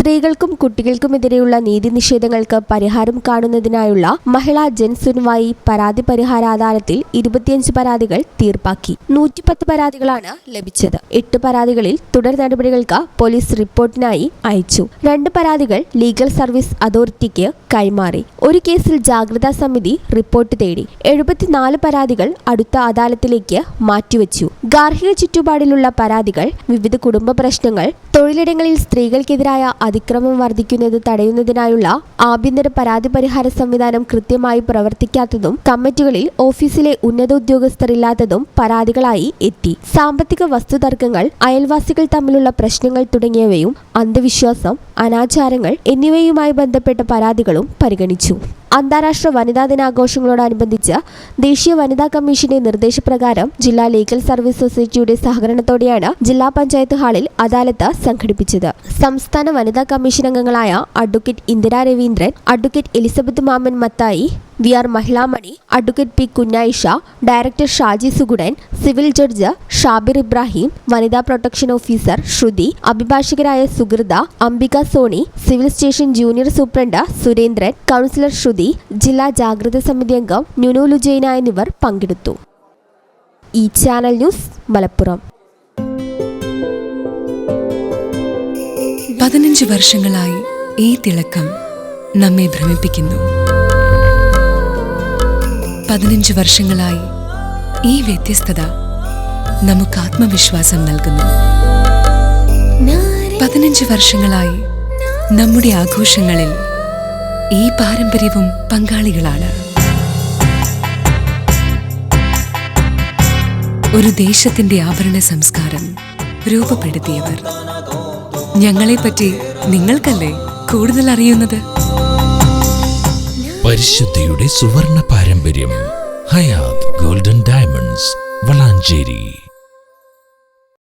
സ്ത്രീകൾക്കും കുട്ടികൾക്കുമെതിരെയുള്ള നീതി നിഷേധങ്ങൾക്ക് പരിഹാരം കാണുന്നതിനായുള്ള മഹിളാ ജൻസുൻവായി പരാതി പരിഹാര അദാലത്തിൽ 25 പരാതികൾ തീർപ്പാക്കി. 110 പരാതികളാണ് ലഭിച്ചത്. 8 പരാതികളിൽ തുടർ നടപടികൾക്ക് പോലീസ് റിപ്പോർട്ടിനായി അയച്ചു. 2 പരാതികൾ ലീഗൽ സർവീസ് അതോറിറ്റിക്ക് കൈമാറി. ഒരു കേസിൽ ജാഗ്രതാ സമിതി റിപ്പോർട്ട് തേടി. 74 പരാതികൾ അടുത്ത അദാലത്തിലേക്ക് മാറ്റിവെച്ചു. ഗാർഹിക ചുറ്റുപാടിലുള്ള പരാതികൾ, വിവിധ കുടുംബ പ്രശ്നങ്ങൾ, തൊഴിലിടങ്ങളിൽ സ്ത്രീകൾക്കെതിരായ അതിക്രമം വർദ്ധിക്കുന്നത് തടയുന്നതിനായുള്ള ആഭ്യന്തര പരാതി പരിഹാര സംവിധാനം കൃത്യമായി പ്രവർത്തിക്കാത്തതും കമ്മിറ്റികളിൽ ഓഫീസിലെ ഉന്നത ഉദ്യോഗസ്ഥരില്ലാത്തതും പരാതികളായി എത്തി. സാമ്പത്തിക വസ്തുതർക്കങ്ങൾ, അയൽവാസികൾ തമ്മിലുള്ള പ്രശ്നങ്ങൾ തുടങ്ങിയവയും അന്ധവിശ്വാസം, അനാചാരങ്ങൾ എന്നിവയുമായി ബന്ധപ്പെട്ട പരാതികളും പരിഗണിച്ചു. അന്താരാഷ്ട്ര വനിതാ ദിനാഘോഷങ്ങളോടനുബന്ധിച്ച് ദേശീയ വനിതാ കമ്മീഷന്റെ നിർദ്ദേശപ്രകാരം ജില്ലാ ലീഗൽ സർവീസ് സൊസൈറ്റിയുടെ സഹകരണത്തോടെയാണ് ജില്ലാ പഞ്ചായത്ത് ഹാളിൽ അദാലത്ത് സംഘടിപ്പിച്ചത്. സംസ്ഥാന വനിതാ കമ്മീഷൻ അംഗങ്ങളായ advocate Indira Raveendran, advocate Elizabeth Mammen Mathai, VR Mahilamani, advocate P Kunjayisha, director Shaji Sugudan, civil judge Shabir Ibrahim, വനിതാ പ്രൊട്ടക്ഷൻ ഓഫീസർ ശ്രുതി, അഭിഭാഷകരായ Suhrutha, Ambika Soni, civil station junior superintendent Surendran, counsellor Sruthi, ജില്ലാ ജാഗ്രത സമിതി അംഗം ന്യൂനു ലുജൈന എന്നിവർ പങ്കെടുത്തു. ഈ ചാനൽ ന്യൂസ്, മലപ്പുറം. 15 വർഷങ്ങളായി ഈ തിളക്കം നമ്മെ ഭ്രമിപ്പിക്കുന്നു. 15 വർഷങ്ങളായി ഈ വ്യത്യസ്തത നമുക്ക് ആത്മവിശ്വാസം നൽകുന്നു. 15 വർഷങ്ങളായി നമ്മുടെ ആഘോഷങ്ങളിൽ ഈ പാരമ്പര്യവും പങ്കാളികളാണ്. ഒരു ദേശത്തിന്റെ ആഭരണ സംസ്കാരം രൂപപ്പെടുത്തിയവർ. ഞങ്ങളെപ്പറ്റി നിങ്ങൾക്കല്ലേ കൂടുതൽ അറിയുന്നത്? പരിശുദ്ധിയുടെ സുവർണ പാരമ്പര്യം. Hayath Golden Diamonds, Valanchery.